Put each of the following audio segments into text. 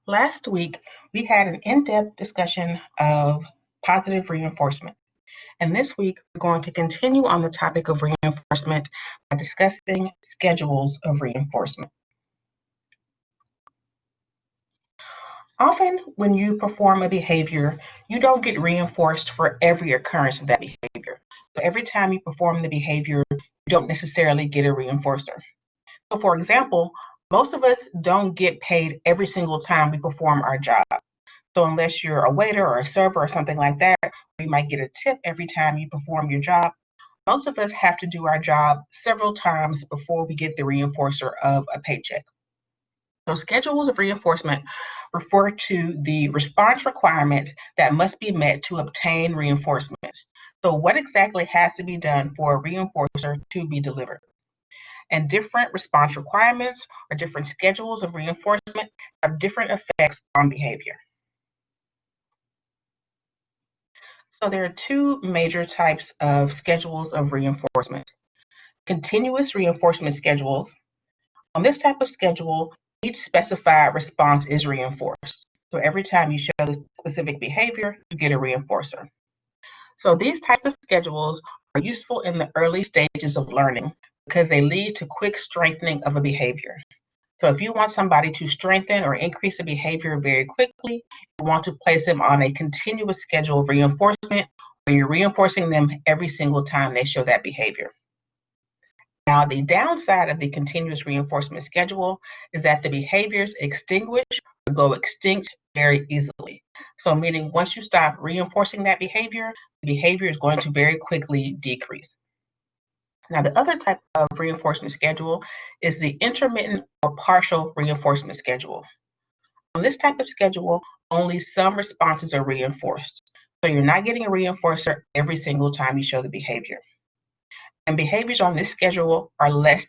Last week, we had an in-depth discussion of positive reinforcement. And this week, we're going to continue on the topic of reinforcement by discussing schedules of reinforcement. Often, when you perform a behavior, you don't get reinforced for every occurrence of that behavior. So every time you perform the behavior, you don't necessarily get a reinforcer. So for example, most of us don't get paid every single time we perform our job. So unless you're a waiter or a server or something like that, you might get a tip every time you perform your job. Most of us have to do our job several times before we get the reinforcer of a paycheck. So schedules of reinforcement refer to the response requirement that must be met to obtain reinforcement. So what exactly has to be done for a reinforcer to be delivered? And different response requirements or different schedules of reinforcement have different effects on behavior. So there are two major types of schedules of reinforcement. Continuous reinforcement schedules. On this type of schedule, each specified response is reinforced. So every time you show the specific behavior, you get a reinforcer. So these types of schedules are useful in the early stages of learning because they lead to quick strengthening of a behavior. So if you want somebody to strengthen or increase a behavior very quickly, you want to place them on a continuous schedule of reinforcement where you're reinforcing them every single time they show that behavior. Now, the downside of the continuous reinforcement schedule is that the behaviors extinguish or go extinct very easily. So meaning once you stop reinforcing that behavior, the behavior is going to very quickly decrease. Now, the other type of reinforcement schedule is the intermittent or partial reinforcement schedule. On this type of schedule, only some responses are reinforced. So you're not getting a reinforcer every single time you show the behavior. And behaviors on this schedule are less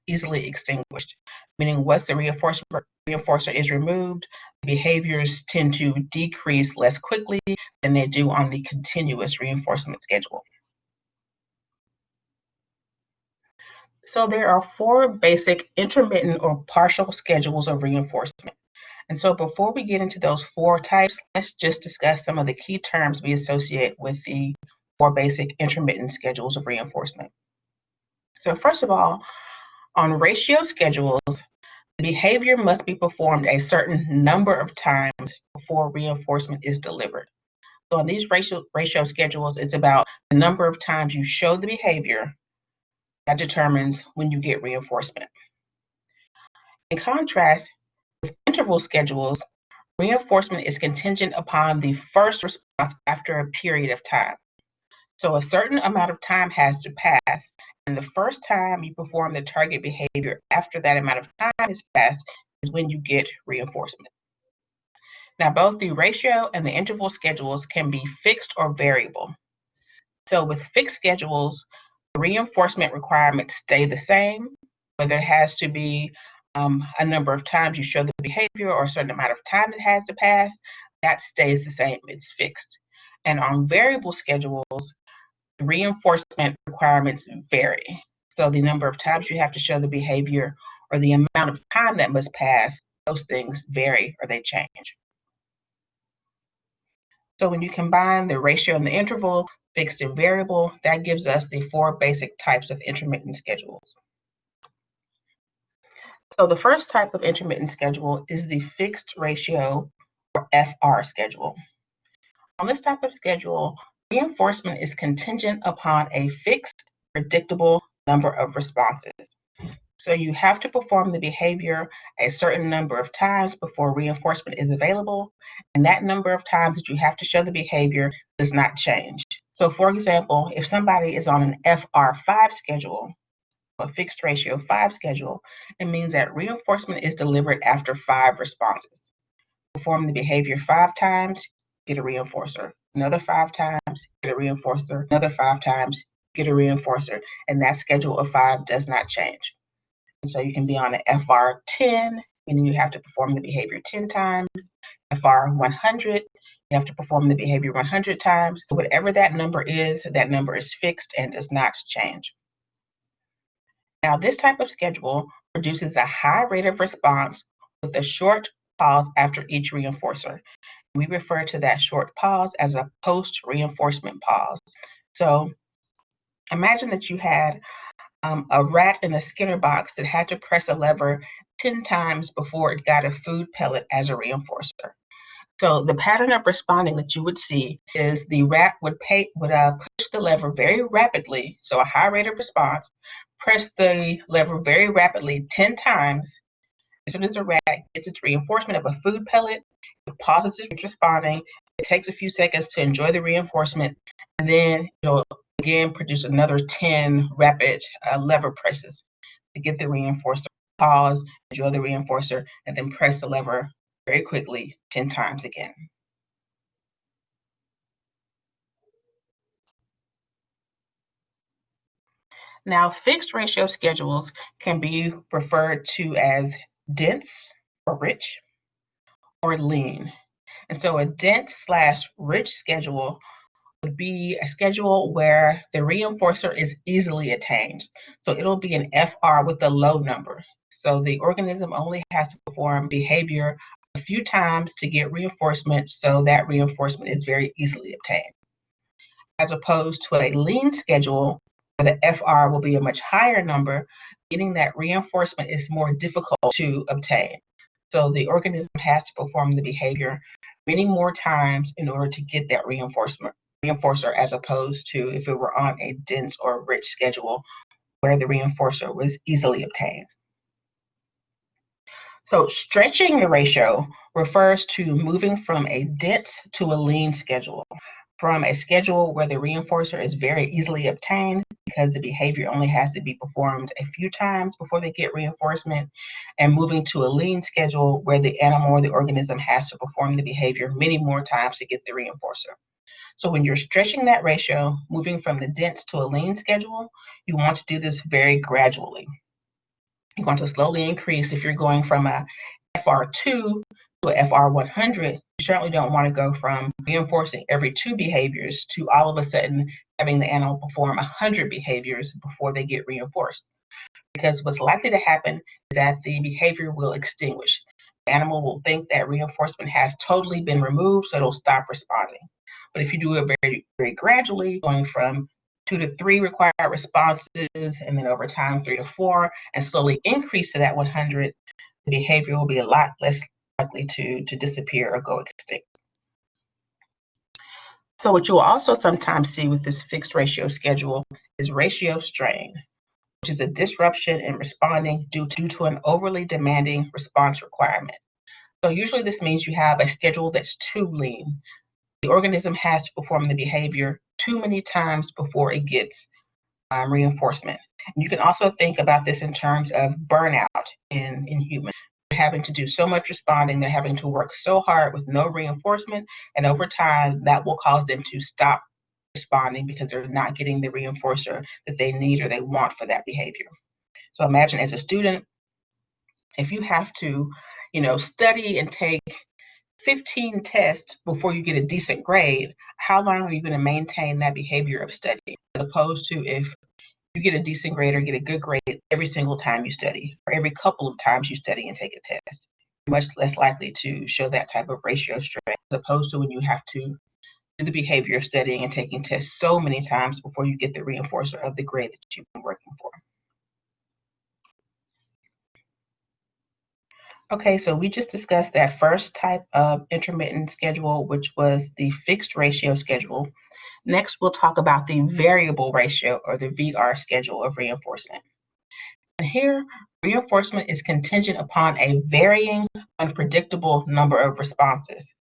easily extinguished, meaning once the reinforcer is removed, behaviors tend to decrease less quickly than they do on the continuous reinforcement schedule. So there are four basic intermittent or partial schedules of reinforcement. And so before we get into those four types, let's just discuss some of the key terms we associate with the four basic intermittent schedules of reinforcement. So first of all, on ratio schedules, the behavior must be performed a certain number of times before reinforcement is delivered. So on these ratio schedules, it's about the number of times you show the behavior that determines when you get reinforcement. In contrast, with interval schedules, reinforcement is contingent upon the first response after a period of time. So a certain amount of time has to pass, and the first time you perform the target behavior after that amount of time has passed is when you get reinforcement. Now, both the ratio and the interval schedules can be fixed or variable. So with fixed schedules, the reinforcement requirements stay the same, whether it has to be a number of times you show the behavior or a certain amount of time it has to pass, that stays the same, it's fixed. And on variable schedules, the reinforcement requirements vary. So the number of times you have to show the behavior or the amount of time that must pass, those things vary or they change. So when you combine the ratio and the interval, fixed and variable, that gives us the four basic types of intermittent schedules. So the first type of intermittent schedule is the fixed ratio or FR schedule. On this type of schedule, reinforcement is contingent upon a fixed, predictable number of responses. So you have to perform the behavior a certain number of times before reinforcement is available, and that number of times that you have to show the behavior does not change. So for example, if somebody is on an FR5 schedule, a fixed ratio 5 schedule, it means that reinforcement is delivered after 5 responses. Perform the behavior 5 times, get a reinforcer. Another 5 times, get a reinforcer. Another 5 times, get a reinforcer. And that schedule of 5 does not change. And so you can be on an FR10, meaning you have to perform the behavior 10 times. FR100, you have to perform the behavior 100 times. Whatever that number is fixed and does not change. Now, this type of schedule produces a high rate of response with a short pause after each reinforcer. We refer to that short pause as a post-reinforcement pause. So imagine that you had a rat in a Skinner box that had to press a lever 10 times before it got a food pellet as a reinforcer. So the pattern of responding that you would see is the rat would push the lever very rapidly, so a high rate of response, press the lever very rapidly 10 times. As soon as the rat gets its reinforcement of a food pellet, it pauses its responding. It takes a few seconds to enjoy the reinforcement, and then it'll again produce another 10 rapid lever presses to get the reinforcer. Pause, enjoy the reinforcer, and then press the lever very quickly 10 times again. Now, fixed ratio schedules can be referred to as dense or rich or lean. And so a dense/rich schedule would be a schedule where the reinforcer is easily attained. So it'll be an FR with a low number. So the organism only has to perform behavior a few times to get reinforcement, so that reinforcement is very easily obtained. As opposed to a lean schedule where the FR will be a much higher number, getting that reinforcement is more difficult to obtain. So the organism has to perform the behavior many more times in order to get that reinforcer, as opposed to if it were on a dense or rich schedule where the reinforcer was easily obtained. So stretching the ratio refers to moving from a dense to a lean schedule, from a schedule where the reinforcer is very easily obtained because the behavior only has to be performed a few times before they get reinforcement, and moving to a lean schedule where the animal or the organism has to perform the behavior many more times to get the reinforcer. So when you're stretching that ratio, moving from the dense to a lean schedule, you want to do this very gradually. You're going to slowly increase. If you're going from a FR2 to a FR100, you certainly don't want to go from reinforcing every 2 behaviors to all of a sudden having the animal perform 100 behaviors before they get reinforced. Because what's likely to happen is that the behavior will extinguish. The animal will think that reinforcement has totally been removed, so it'll stop responding. But if you do it very, very gradually, going from 2 to 3 required responses, and then over time 3 to 4, and slowly increase to that 100, the behavior will be a lot less likely to disappear or go extinct. So what you'll also sometimes see with this fixed ratio schedule is ratio strain, which is a disruption in responding due to an overly demanding response requirement. So usually this means you have a schedule that's too lean. The organism has to perform the behavior too many times before it gets reinforcement. And you can also think about this in terms of burnout in humans. They're having to do so much responding, they're having to work so hard with no reinforcement, and over time that will cause them to stop responding because they're not getting the reinforcer that they need or they want for that behavior. So imagine as a student, if you have to, study and take 15 tests before you get a decent grade, how long are you going to maintain that behavior of study? As opposed to if you get a decent grade or get a good grade every single time you study, or every couple of times you study and take a test. You're much less likely to show that type of ratio strain, as opposed to when you have to do the behavior of studying and taking tests so many times before you get the reinforcer of the grade that you've been working for. Okay, so we just discussed that first type of intermittent schedule, which was the fixed ratio schedule. Next, we'll talk about the variable ratio, or the VR schedule of reinforcement. And here, reinforcement is contingent upon a varying, unpredictable number of responses.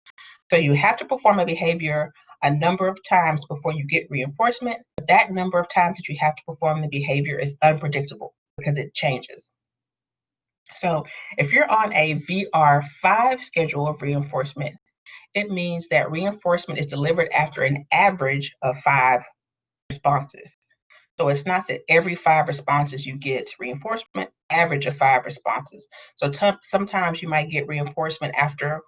So you have to perform a behavior a number of times before you get reinforcement, but that number of times that you have to perform the behavior is unpredictable because it changes. So if you're on a VR5 schedule of reinforcement, it means that reinforcement is delivered after an average of 5 responses. So it's not that every 5 responses you get reinforcement, average of 5 responses. So sometimes you might get reinforcement after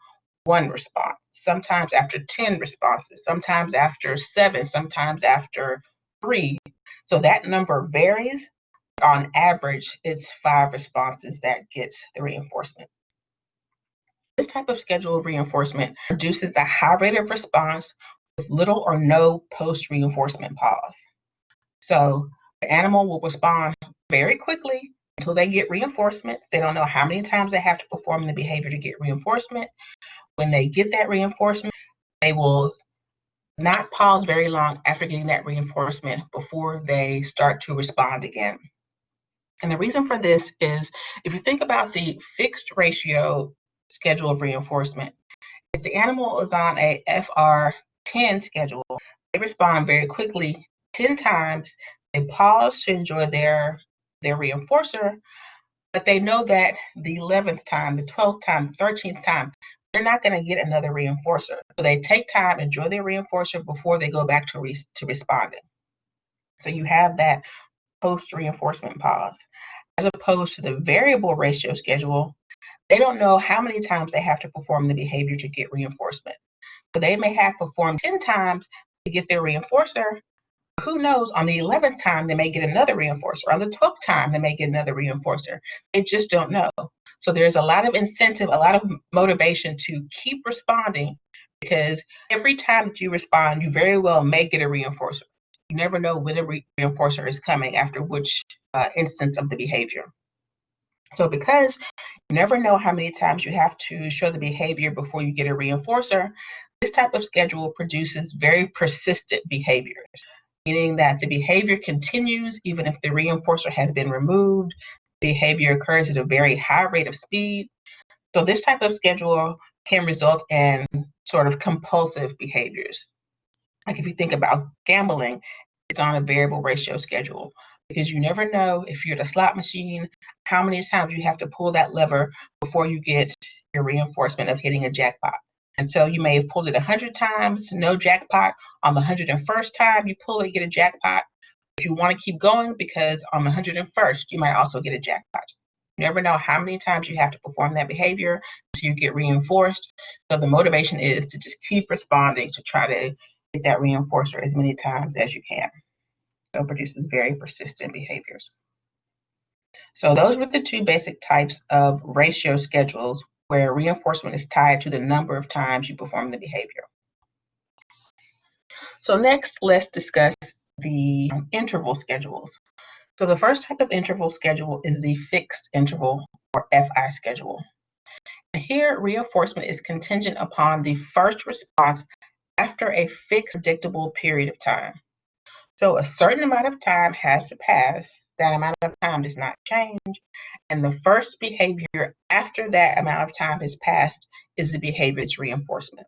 1 response, sometimes after 10 responses, sometimes after 7, sometimes after 3. So that number varies. On average, it's 5 responses that gets the reinforcement. This type of schedule of reinforcement produces a high rate of response with little or no post-reinforcement pause. So the animal will respond very quickly until they get reinforcement. They don't know how many times they have to perform the behavior to get reinforcement. When they get that reinforcement, they will not pause very long after getting that reinforcement before they start to respond again. And the reason for this is if you think about the fixed ratio schedule of reinforcement, if the animal is on a FR10 schedule, they respond very quickly 10 times. They pause to enjoy their reinforcer, but they know that the 11th time, the 12th time, the 13th time, they're not going to get another reinforcer. So they take time, enjoy their reinforcer before they go back to responding. So you have that post-reinforcement pause. As opposed to the variable ratio schedule, they don't know how many times they have to perform the behavior to get reinforcement. So they may have performed 10 times to get their reinforcer. Who knows, on the 11th time, they may get another reinforcer. On the 12th time, they may get another reinforcer. They just don't know. So there's a lot of incentive, a lot of motivation to keep responding because every time that you respond, you very well may get a reinforcer. You never know when a reinforcer is coming after which instance of the behavior. So because you never know how many times you have to show the behavior before you get a reinforcer, this type of schedule produces very persistent behaviors, meaning that the behavior continues even if the reinforcer has been removed. Behavior occurs at a very high rate of speed. So this type of schedule can result in sort of compulsive behaviors. Like if you think about gambling, it's on a variable ratio schedule because you never know if you're at a slot machine, how many times you have to pull that lever before you get your reinforcement of hitting a jackpot. And so you may have pulled it 100 times, no jackpot. On the 101st time you pull it, you get a jackpot. But you want to keep going because on the 101st, you might also get a jackpot. You never know how many times you have to perform that behavior until you get reinforced. So the motivation is to just keep responding to try to get that reinforcer as many times as you can. So it produces very persistent behaviors. So those were the two basic types of ratio schedules where reinforcement is tied to the number of times you perform the behavior. So next, let's discuss the interval schedules. So the first type of interval schedule is the fixed interval or FI schedule. Here, reinforcement is contingent upon the first response after a fixed predictable period of time. So a certain amount of time has to pass. That amount of time does not change. And the first behavior after that amount of time has passed is the behavior that's reinforcement.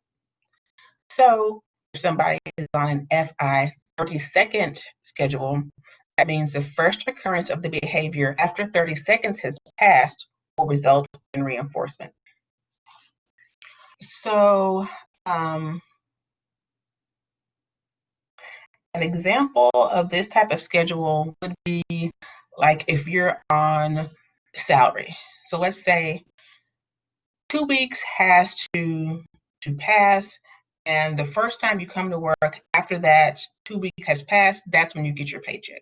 So if somebody is on an FI 30-second schedule, that means the first occurrence of the behavior after 30 seconds has passed will result in reinforcement. So an example of this type of schedule would be like if you're on salary. So let's say 2 weeks has to pass, and the first time you come to work after that 2 weeks has passed, that's when you get your paycheck.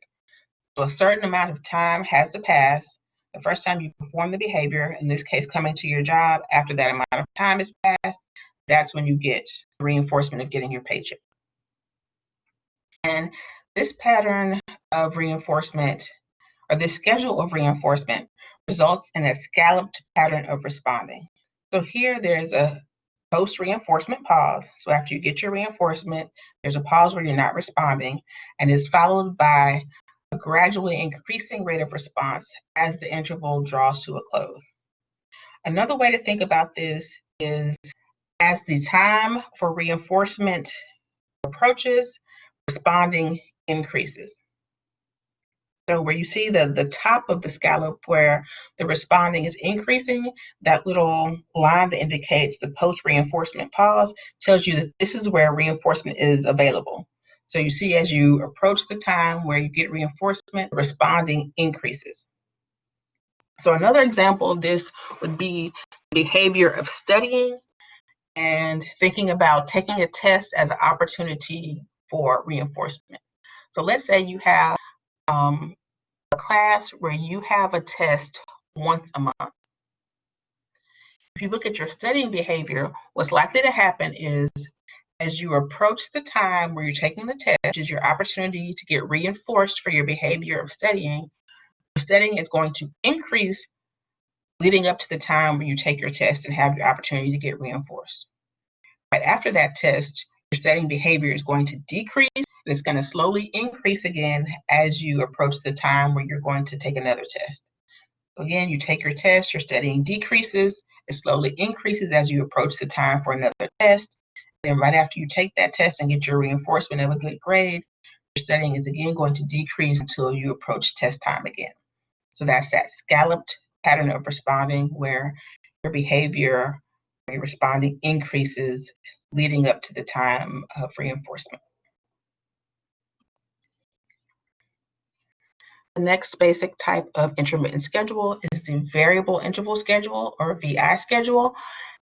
So a certain amount of time has to pass. The first time you perform the behavior, in this case, coming to your job, after that amount of time has passed, that's when you get the reinforcement of getting your paycheck. And this pattern of reinforcement, or this schedule of reinforcement, results in a scalloped pattern of responding. So here there's a post-reinforcement pause. So after you get your reinforcement, there's a pause where you're not responding, and it's followed by a gradually increasing rate of response as the interval draws to a close. Another way to think about this is as the time for reinforcement approaches, responding increases. So where you see the top of the scallop where the responding is increasing, that little line that indicates the post-reinforcement pause tells you that this is where reinforcement is available. So you see as you approach the time where you get reinforcement, responding increases. So another example of this would be behavior of studying and thinking about taking a test as an opportunity for reinforcement. So let's say you have a class where you have a test once a month. If If you look at your studying behavior, what's likely to happen is as you approach the time where you're taking the test, which is your opportunity to get reinforced for your behavior of studying, your studying is going to increase leading up to the time where you take your test and have your opportunity to get reinforced. Right after that test, your studying behavior is going to decrease, and it's going to slowly increase again as you approach the time where you're going to take another test. So again, you take your test, your studying decreases, it slowly increases as you approach the time for another test. Then right after you take that test and get your reinforcement of a good grade, your studying is again going to decrease until you approach test time again. So that's that scalloped pattern of responding where your behavior, your responding increases leading up to the time of reinforcement. The next basic type of intermittent schedule is the variable interval schedule, or VI schedule.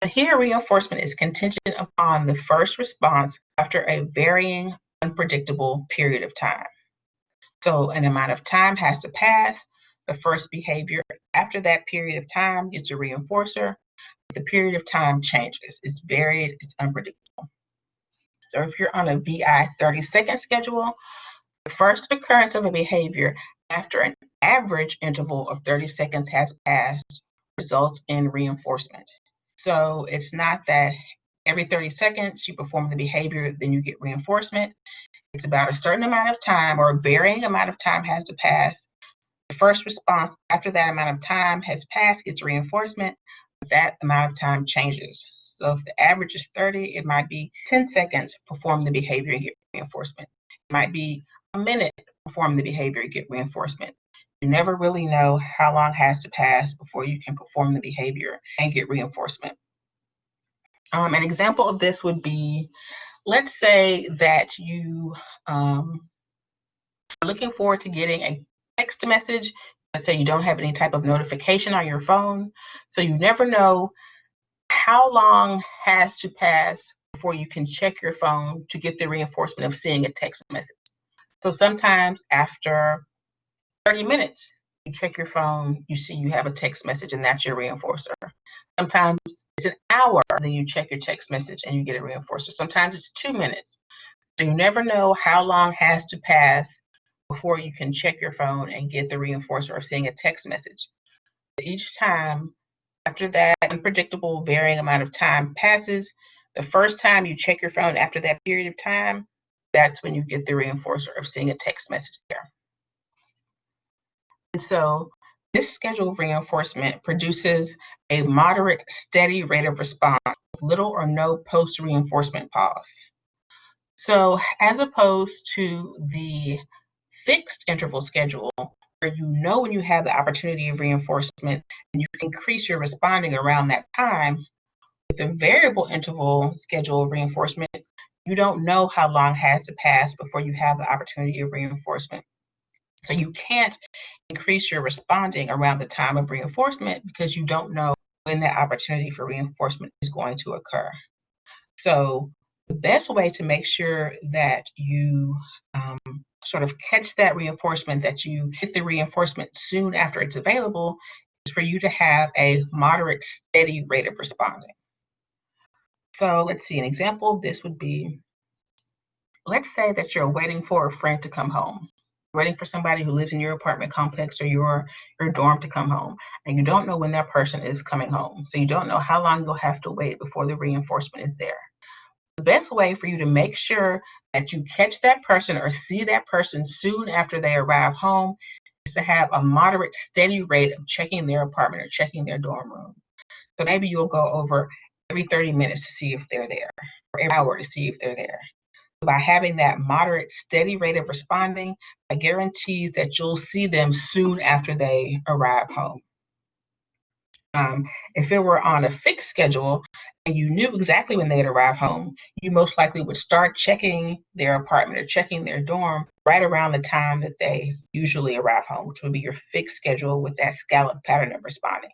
And here, reinforcement is contingent upon the first response after a varying, unpredictable period of time. So an amount of time has to pass. The first behavior after that period of time gets a reinforcer. The period of time changes. It's varied, it's unpredictable. So if you're on a VI 30-second schedule, the first occurrence of a behavior after an average interval of 30 seconds has passed results in reinforcement. So it's not that every 30 seconds you perform the behavior, then you get reinforcement. It's about a certain amount of time, or a varying amount of time has to pass. The first response after that amount of time has passed gets reinforcement. That amount of time changes. So if the average is 30, it might be 10 seconds perform the behavior and get reinforcement. It might be a minute perform the behavior and get reinforcement. You never really know how long has to pass before you can perform the behavior and get reinforcement. An example of this would be, let's say that you are looking forward to getting a text message. Let's say you don't have any type of notification on your phone, so you never know how long has to pass before you can check your phone to get the reinforcement of seeing a text message. So sometimes after 30 minutes, you check your phone, you see you have a text message, and that's your reinforcer. Sometimes it's an hour, then you check your text message and you get a reinforcer. Sometimes it's 2 minutes. So you never know how long has to pass before you can check your phone and get the reinforcer of seeing a text message. Each time after that unpredictable varying amount of time passes, the first time you check your phone after that period of time, that's when you get the reinforcer of seeing a text message there. And so this schedule of reinforcement produces a moderate, steady rate of response with little or no post-reinforcement pause. So as opposed to the fixed interval schedule, where you know when you have the opportunity of reinforcement and you can increase your responding around that time, with a variable interval schedule of reinforcement, you don't know how long has to pass before you have the opportunity of reinforcement. So you can't increase your responding around the time of reinforcement because you don't know when that opportunity for reinforcement is going to occur. So the best way to make sure that you sort of catch that reinforcement, that you hit the reinforcement soon after it's available, is for you to have a moderate, steady rate of responding. So let's see, an example of this would be, let's say that you're waiting for a friend to come home, waiting for somebody who lives in your apartment complex or your dorm to come home, and you don't know when that person is coming home. So you don't know how long you'll have to wait before the reinforcement is there. The best way for you to make sure that you catch that person or see that person soon after they arrive home is to have a moderate, steady rate of checking their apartment or checking their dorm room. So maybe you'll go over every 30 minutes to see if they're there, or every hour to see if they're there. So by having that moderate, steady rate of responding, I guarantee that you'll see them soon after they arrive home. If it were on a fixed schedule and you knew exactly when they'd arrive home, you most likely would start checking their apartment or checking their dorm right around the time that they usually arrive home, which would be your fixed schedule with that scallop pattern of responding.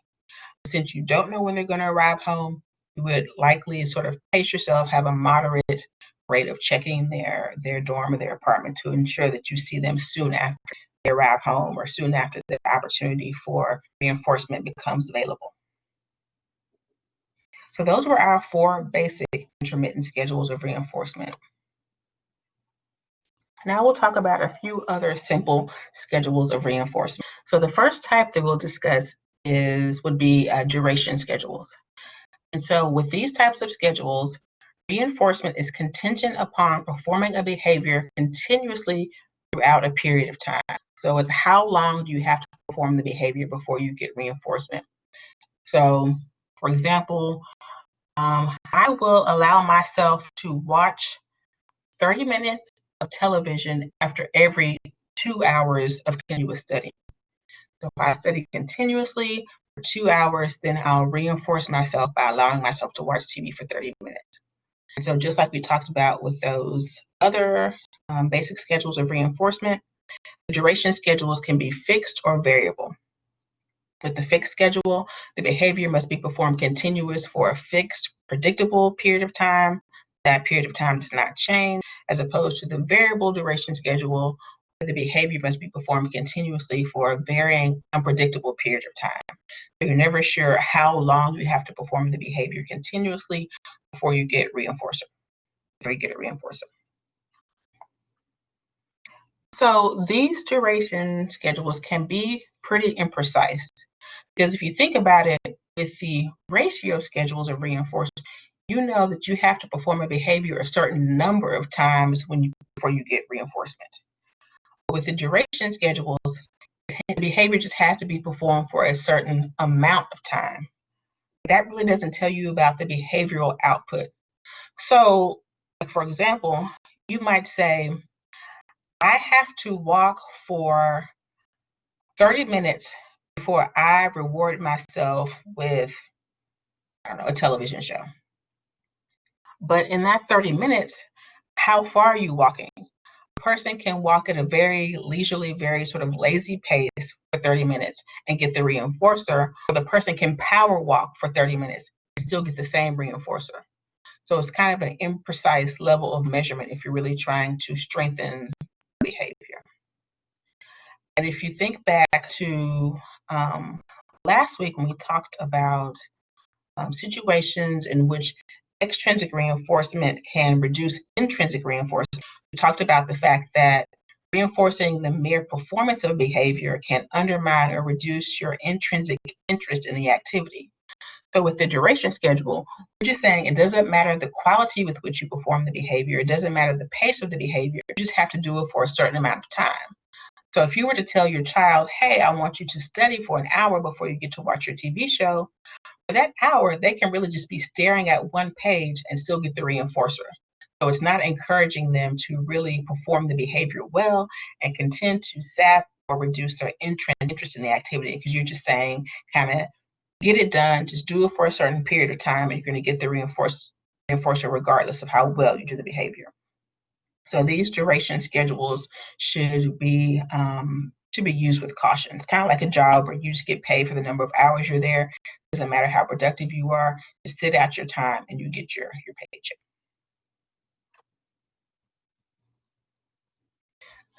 Since you don't know when they're going to arrive home, you would likely sort of pace yourself, have a moderate rate of checking their dorm or their apartment to ensure that you see them soon after they arrive home or soon after the opportunity for reinforcement becomes available. So those were our 4 basic intermittent schedules of reinforcement. Now we'll talk about a few other simple schedules of reinforcement. So the first type that we'll discuss would be duration schedules. And so with these types of schedules, reinforcement is contingent upon performing a behavior continuously throughout a period of time. So it's how long do you have to perform the behavior before you get reinforcement. So for example, I will allow myself to watch 30 minutes of television after every 2 hours of continuous study. So if I study continuously for 2 hours, then I'll reinforce myself by allowing myself to watch TV for 30 minutes. And so just like we talked about with those other basic schedules of reinforcement, the duration schedules can be fixed or variable. With the fixed schedule, the behavior must be performed continuous for a fixed, predictable period of time. That period of time does not change, as opposed to the variable duration schedule, where the behavior must be performed continuously for a varying, unpredictable period of time. So you're never sure how long you have to perform the behavior continuously before you get reinforcer, before you get a reinforcer. So these duration schedules can be pretty imprecise. Because if you think about it, with the ratio schedules of reinforcement, you know that you have to perform a behavior a certain number of times before you get reinforcement. With the duration schedules, the behavior just has to be performed for a certain amount of time. That really doesn't tell you about the behavioral output. So, like for example, you might say, I have to walk for 30 minutes before I reward myself with, I don't know, a television show. But in that 30 minutes, how far are you walking? A person can walk at a very leisurely, very sort of lazy pace for 30 minutes and get the reinforcer, or the person can power walk for 30 minutes and still get the same reinforcer. So it's kind of an imprecise level of measurement if you're really trying to strengthen behavior. And if you think back to last week when we talked about situations in which extrinsic reinforcement can reduce intrinsic reinforcement, we talked about the fact that reinforcing the mere performance of a behavior can undermine or reduce your intrinsic interest in the activity. So with the duration schedule, we're just saying it doesn't matter the quality with which you perform the behavior, it doesn't matter the pace of the behavior, you just have to do it for a certain amount of time. So if you were to tell your child, hey, I want you to study for an hour before you get to watch your TV show, for that hour, they can really just be staring at one page and still get the reinforcer. So it's not encouraging them to really perform the behavior well and can tend to sap or reduce their interest in the activity, because you're just saying, kind of get it done, just do it for a certain period of time, and you're going to get the reinforcer regardless of how well you do the behavior. So these duration schedules should be used with caution. It's kind of like a job where you just get paid for the number of hours you're there. It doesn't matter how productive you are, just sit out your time and you get your paycheck.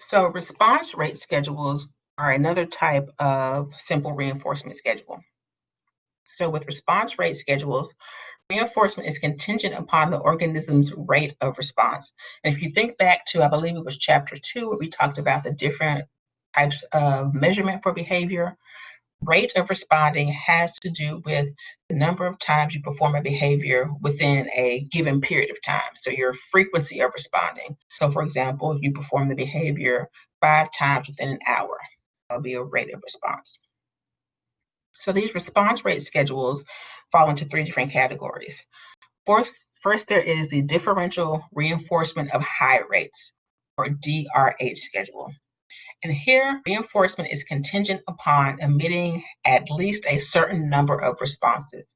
So response rate schedules are another type of simple reinforcement schedule. So with response rate schedules, reinforcement is contingent upon the organism's rate of response. And if you think back to, I believe it was chapter 2, where we talked about the different types of measurement for behavior, rate of responding has to do with the number of times you perform a behavior within a given period of time. So your frequency of responding. So for example, if you perform the behavior 5 times within an hour, that'll be a rate of response. So these response rate schedules fall into 3 different categories. First, there is the differential reinforcement of high rates, or DRH schedule. And here, reinforcement is contingent upon emitting at least a certain number of responses.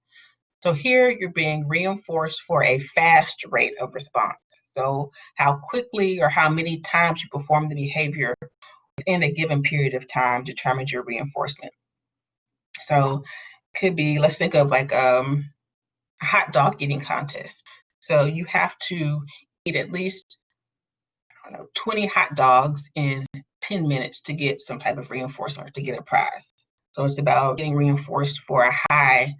So here, you're being reinforced for a fast rate of response. So how quickly or how many times you perform the behavior within a given period of time determines your reinforcement. So could be, let's think of like a hot dog eating contest. So you have to eat at least 20 hot dogs in 10 minutes to get some type of reinforcement or to get a prize. So it's about getting reinforced for a high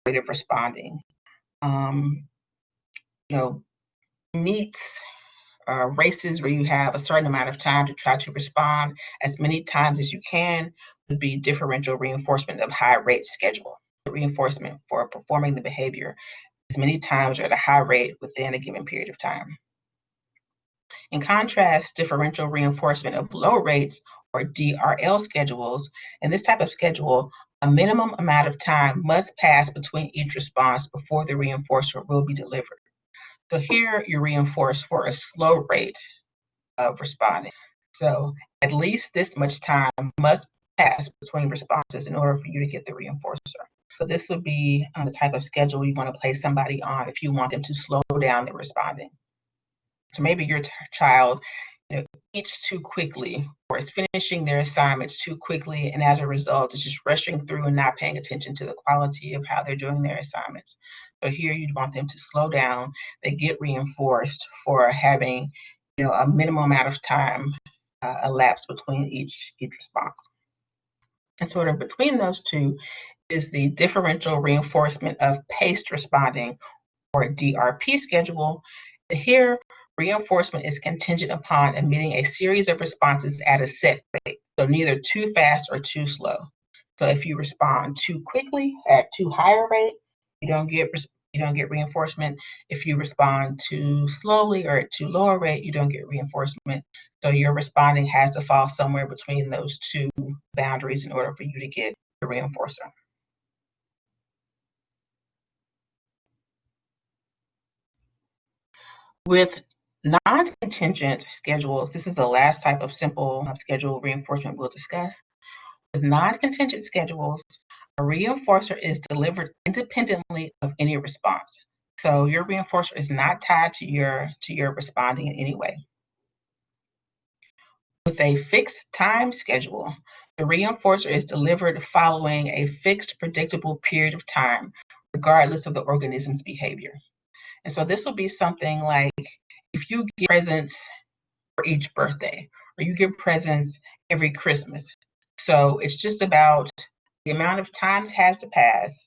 rate of responding. you know, meets, races where you have a certain amount of time to try to respond as many times as you can would be differential reinforcement of high rate schedule. Reinforcement for performing the behavior as many times or at a high rate within a given period of time. In contrast, differential reinforcement of low rates or DRL schedules, in this type of schedule, a minimum amount of time must pass between each response before the reinforcer will be delivered. So here you reinforce for a slow rate of responding. So at least this much time must pass between responses in order for you to get the reinforcer. So this would be the type of schedule you want to place somebody on if you want them to slow down their responding. So maybe your child eats too quickly or is finishing their assignments too quickly, and as a result is just rushing through and not paying attention to the quality of how they're doing their assignments. So here you'd want them to slow down. They get reinforced for having a minimum amount of time elapsed between each response. And sort of between those two is the differential reinforcement of paced responding, or DRP schedule. Here, reinforcement is contingent upon emitting a series of responses at a set rate, so neither too fast or too slow. So if you respond too quickly at too high a rate, you don't get reinforcement. If you respond too slowly or at too low a rate, you don't get reinforcement. So your responding has to fall somewhere between those two boundaries in order for you to get the reinforcer. With non-contingent schedules, this is the last type of simple schedule reinforcement we'll discuss. With non-contingent schedules, a reinforcer is delivered independently of any response. So your reinforcer is not tied to your responding in any way. With a fixed time schedule, the reinforcer is delivered following a fixed predictable period of time, regardless of the organism's behavior. And so this will be something like if you get presents for each birthday, or you give presents every Christmas. So it's just about the amount of time it has to pass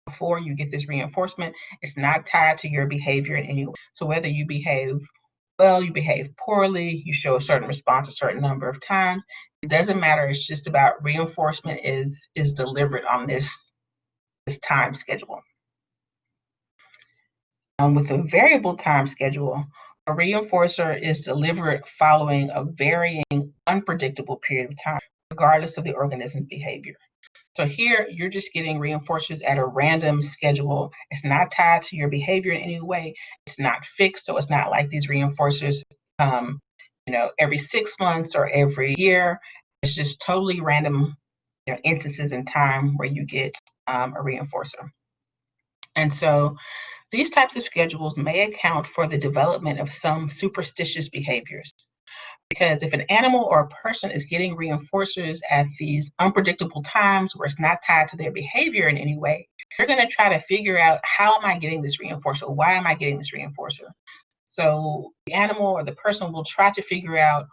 before you get this reinforcement. It's not tied to your behavior in any way. So whether you behave well, you behave poorly, you show a certain response a certain number of times, it doesn't matter. It's just about reinforcement is delivered on this time schedule. With a variable time schedule, a reinforcer is delivered following a varying, unpredictable period of time, regardless of the organism's behavior. So here, you're just getting reinforcers at a random schedule. It's not tied to your behavior in any way. It's not fixed, so it's not like these reinforcers, every 6 months or every year. It's just totally random instances in time where you get a reinforcer. And so these types of schedules may account for the development of some superstitious behaviors. Because if an animal or a person is getting reinforcers at these unpredictable times where it's not tied to their behavior in any way, they're going to try to figure out, how am I getting this reinforcer? Why am I getting this reinforcer? So the animal or the person will try to figure out,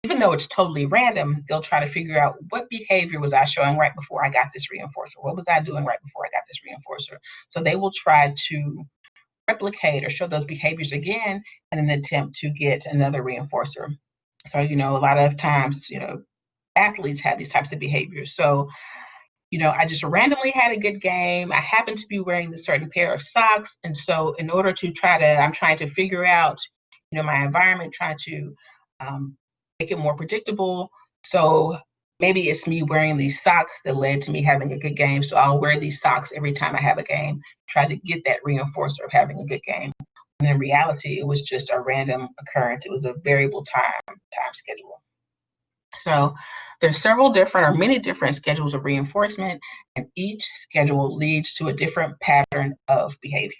even though it's totally random, they'll try to figure out, what behavior was I showing right before I got this reinforcer? What was I doing right before I got this reinforcer? So they will try to replicate or show those behaviors again in an attempt to get another reinforcer. So, a lot of times, athletes have these types of behaviors. So, I just randomly had a good game. I happened to be wearing this certain pair of socks. And so in order to I'm trying to figure out, my environment, trying to make it more predictable. So maybe it's me wearing these socks that led to me having a good game. So I'll wear these socks every time I have a game, try to get that reinforcer of having a good game. And in reality, it was just a random occurrence. It was a variable time schedule. So there's many different schedules of reinforcement, and each schedule leads to a different pattern of behavior.